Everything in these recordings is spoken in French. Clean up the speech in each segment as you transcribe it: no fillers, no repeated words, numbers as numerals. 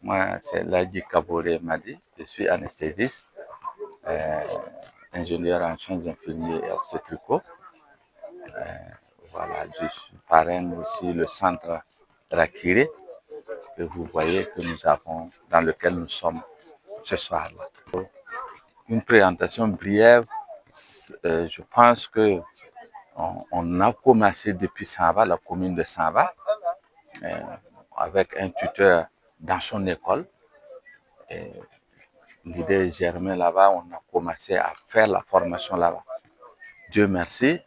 Moi, c'est Ladji Kabore Madi. Je suis anesthésiste, euh, ingénieur en soins infirmiers et obstétricaux. Voilà, je suis parrain aussi le centre Rakiri que vous voyez que nous avons, dans lequel nous sommes ce soir-là. Une présentation brève, je pense que on a commencé depuis Samba, la commune de Samba, avec un tuteur dans son école. L'idée est germée là-bas, on a commencé à faire la formation là-bas. Dieu merci,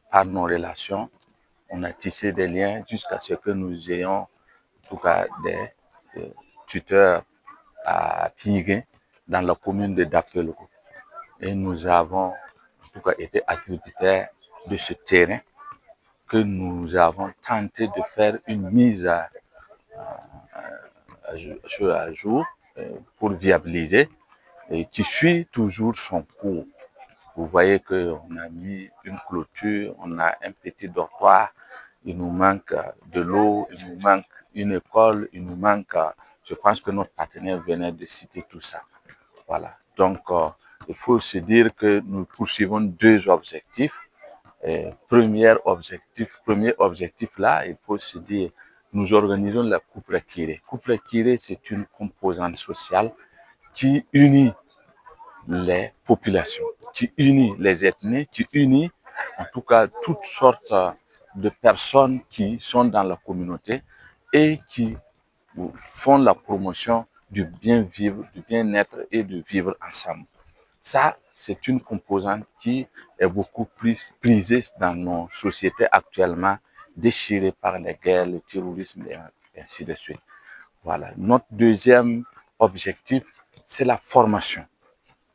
par nos relations, on a tissé des liens jusqu'à ce que nous ayons en tout cas des tuteurs à Piguin dans la commune de Dapelgo. Et nous avons en tout cas été attributaires de ce terrain que nous avons tenté de faire une mise à jour pour viabiliser et qui suit toujours son cours. Vous voyez qu'on a mis une clôture, on a un petit dortoir, il nous manque de l'eau, il nous manque une école, il nous manque, je pense que notre partenaire venait de citer tout ça. Voilà. Donc, il faut se dire que nous poursuivons deux objectifs. Premier objectif là, il faut se dire, nous organisons la Coupe Rakiri. Coupe Rakiri, c'est une composante sociale qui unit les populations, qui unit les ethnies, qui unit en tout cas toutes sortes de personnes qui sont dans la communauté et qui font la promotion du bien vivre, du bien-être et de vivre ensemble. Ça, c'est une composante qui est beaucoup plus prisée dans nos sociétés actuellement, déchirées par les guerres, le terrorisme et ainsi de suite. Voilà. Notre deuxième objectif, c'est la formation.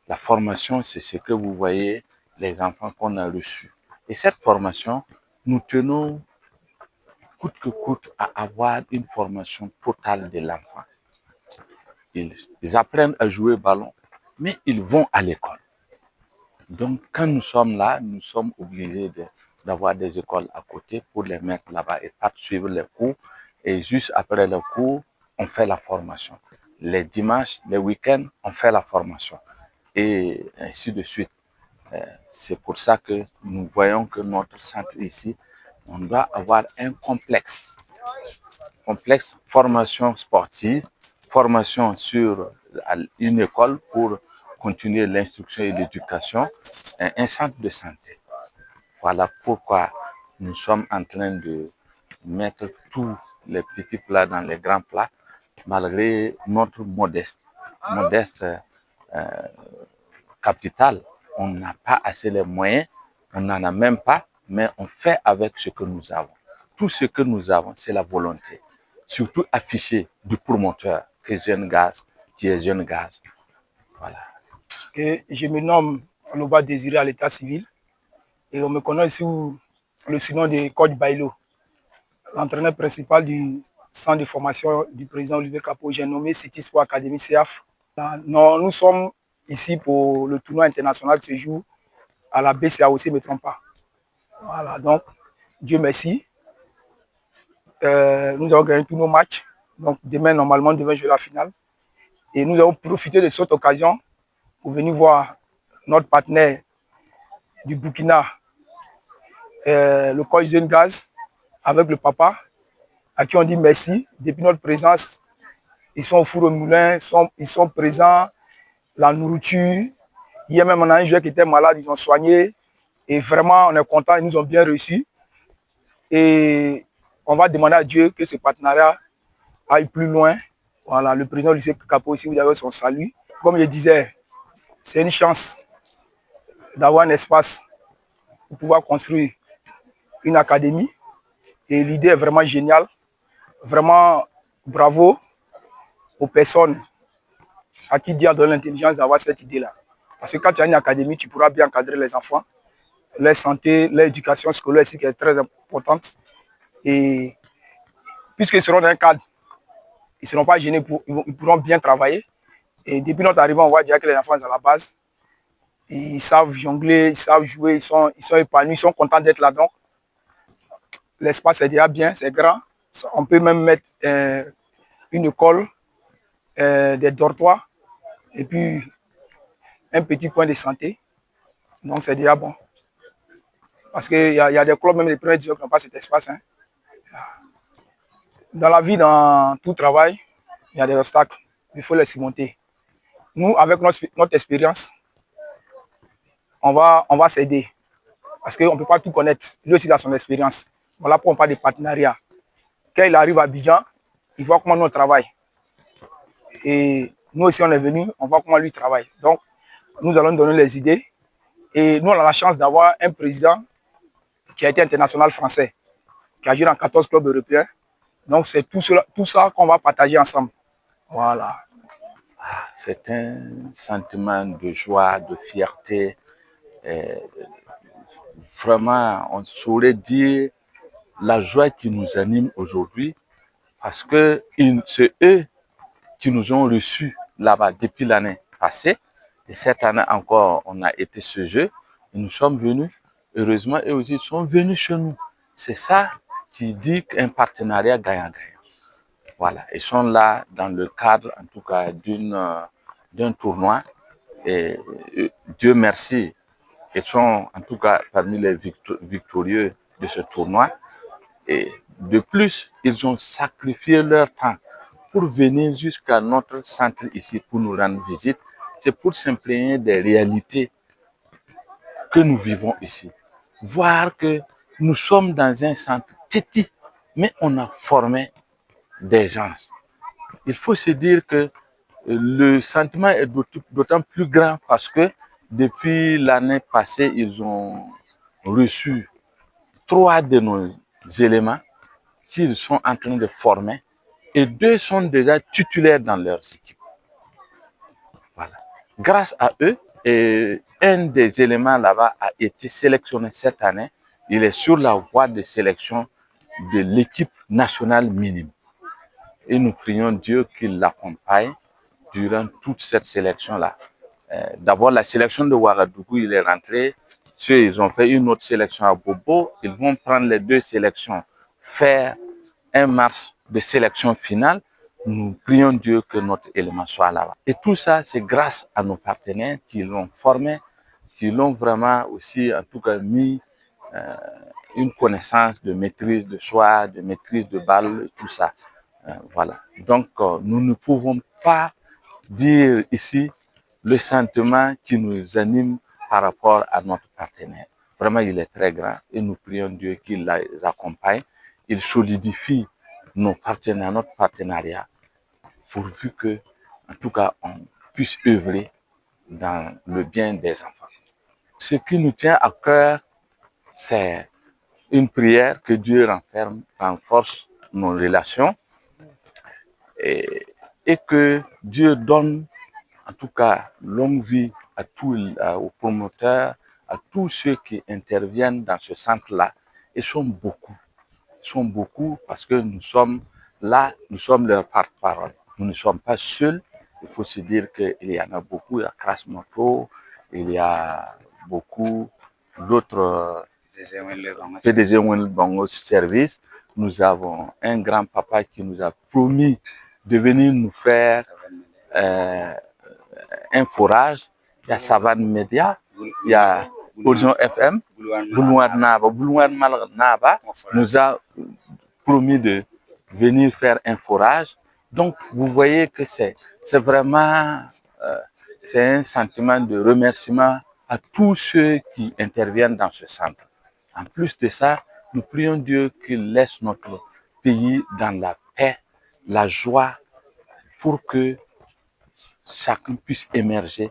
La formation, c'est ce que vous voyez, les enfants qu'on a reçus. Et cette formation, nous tenons coûte que coûte à avoir une formation totale de l'enfant. Ils apprennent à jouer au ballon, mais ils vont à l'école. Donc, quand nous sommes là, nous sommes obligés d'avoir des écoles à côté pour les mettre là-bas et pas suivre les cours. Et juste après le cours, on fait la formation. Les dimanches, les week-ends, on fait la formation. Et ainsi de suite. C'est pour ça que nous voyons que notre centre ici, on doit avoir un complexe. Complexe formation sportive, formation sur une école pour continuer l'instruction et l'éducation, un centre de santé. Voilà pourquoi nous sommes en train de mettre tous les petits plats dans les grands plats, malgré notre modeste capital. On n'a pas assez les moyens, on n'en a même pas, mais on fait avec ce que nous avons. Tout ce que nous avons, c'est la volonté. Surtout affiché du promoteur qui est Jeune Gaz. Voilà. Et je me nomme Loba Désiré à l'état civil et on me connaît sous le surnom de Coach Bailo, l'entraîneur principal du centre de formation du président Olivier Kapo. J'ai nommé City Sport Academy CAF. Nous sommes ici pour le tournoi international qui se joue à la BCAO, si je ne me trompe pas. Voilà, donc, Dieu merci. Nous avons gagné tous nos matchs. Donc, demain, normalement, nous devons jouer la finale. Et nous avons profité de cette occasion pour venir voir notre partenaire du Burkina, le coach Jeune Gaz, avec le papa, à qui on dit merci. Depuis notre présence, ils sont au four au moulin, ils sont présents, la nourriture. Hier même, on a un joueur qui était malade, ils ont soigné. Et vraiment, on est content, ils nous ont bien reçus. Et on va demander à Dieu que ce partenariat aille plus loin. Voilà, le président Olivier Kapo aussi, vous avez son salut. Comme je disais, c'est une chance d'avoir un espace pour pouvoir construire une académie. Et l'idée est vraiment géniale. Vraiment, bravo aux personnes à qui Dieu a donné l'intelligence d'avoir cette idée-là. Parce que quand tu as une académie, tu pourras bien encadrer les enfants, leur santé, leur éducation scolaire aussi qui est très importante. Et puisqu'ils seront dans un cadre, ils ne seront pas gênés, ils pourront bien travailler. Et depuis notre arrivée, on voit déjà que les enfants à la base, ils savent jongler, ils savent jouer, ils sont épanouis, ils sont contents d'être là. Donc, l'espace est déjà bien, c'est grand. On peut même mettre une école des dortoirs et puis un petit point de santé. Donc c'est déjà bon. Parce qu'il y a des clubs, même les premiers divisions, qui n'ont pas cet espace. Hein. Dans la vie, dans tout travail, il y a des obstacles. Il faut les surmonter. Nous, avec notre expérience, on va s'aider. Parce qu'on ne peut pas tout connaître. Lui aussi, il a son expérience. Voilà pourquoi on parle de partenariat. Quand il arrive à Abidjan, il voit comment nous on travaille. Et nous aussi, on est venus, on voit comment lui travaille. Donc, nous allons donner les idées. Et nous, on a la chance d'avoir un président qui a été international français, qui a joué dans 14 clubs européens. Donc, c'est tout ça qu'on va partager ensemble. Voilà. C'est un sentiment de joie, de fierté. Vraiment, on saurait dire la joie qui nous anime aujourd'hui parce que c'est eux qui nous ont reçus là-bas depuis l'année passée. Et cette année encore, on a été ce jeu. Et nous sommes venus. Heureusement, eux aussi sont venus chez nous. C'est ça qui dit qu'un partenariat gagnant-gagnant. Voilà. Ils sont là dans le cadre, en tout cas, d'un tournoi. Et Dieu merci, ils sont en tout cas parmi les victorieux de ce tournoi. Et de plus, ils ont sacrifié leur temps pour venir jusqu'à notre centre ici pour nous rendre visite. C'est pour s'imprégner des réalités que nous vivons ici. Voir que nous sommes dans un centre petit, mais on a formé des gens. Il faut se dire que le sentiment est d'autant plus grand parce que depuis l'année passée, ils ont reçu 3 de nos éléments qu'ils sont en train de former et 2 sont déjà titulaires dans leurs équipes. Voilà. Grâce à eux, un des éléments là-bas a été sélectionné cette année. Il est sur la voie de sélection de l'équipe nationale minime. Et nous prions Dieu qu'il l'accompagne durant toute cette sélection-là. D'abord, la sélection de Ouagadougou, il est rentré. Ils ont fait une autre sélection à Bobo. Ils vont prendre les 2 sélections, faire un match de sélection finale. Nous prions Dieu que notre élément soit là-bas. Et tout ça, c'est grâce à nos partenaires qui l'ont formé, qui l'ont vraiment aussi, en tout cas, mis une connaissance de maîtrise de soi, de maîtrise de balle, tout ça. Voilà. Donc, nous ne pouvons pas dire ici le sentiment qui nous anime par rapport à notre partenaire. Vraiment, il est très grand et nous prions Dieu qu'il les accompagne. Il solidifie nos partenaires, notre partenariat, pourvu que, en tout cas, on puisse œuvrer dans le bien des enfants. Ce qui nous tient à cœur, c'est une prière que Dieu renforce nos relations et que Dieu donne en tout cas longue vie aux promoteurs, à tous ceux qui interviennent dans ce centre-là. Ils sont beaucoup parce que nous sommes là, nous sommes leur porte-parole. Nous ne sommes pas seuls. Il faut se dire qu'il y en a beaucoup. Il y a Crash Moto, il y a beaucoup d'autres PDG Bongo Service. Nous avons un grand-papa qui nous a promis de venir nous faire un forage. Il y a Savane Média, il y a Horizon FM, Boulouard Naba nous a promis de venir faire un forage. Donc, vous voyez que c'est vraiment c'est un sentiment de remerciement à tous ceux qui interviennent dans ce centre. En plus de ça, nous prions Dieu qu'il laisse notre pays dans la paix, la joie, pour que chacun puisse émerger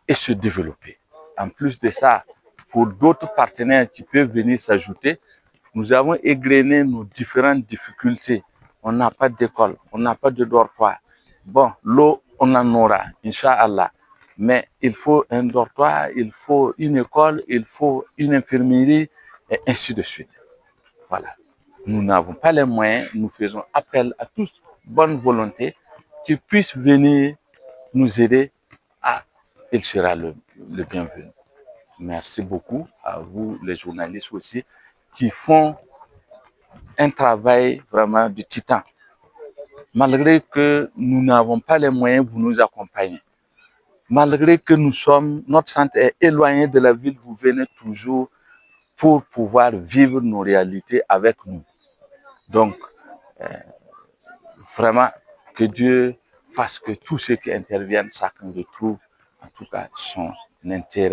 et se développer. En plus de ça, pour d'autres partenaires qui peuvent venir s'ajouter, nous avons égrené nos différentes difficultés. On n'a pas d'école, on n'a pas de dortoir. Bon, l'eau, on en aura, Inch'Allah. Mais il faut un dortoir, il faut une école, il faut une infirmerie, et ainsi de suite. Voilà. Nous n'avons pas les moyens, nous faisons appel à toute bonne volonté qui puisse venir nous aider. Il sera le bienvenu. Merci beaucoup à vous, les journalistes aussi, qui font un travail vraiment de titan. malgré que nous n'avons pas les moyens, vous nous accompagnez. Malgré que notre centre est éloigné de la ville, vous venez toujours pour pouvoir vivre nos réalités avec nous. Donc, vraiment, que Dieu fasse que tous ceux qui interviennent, chacun retrouve en tout cas son intérêt.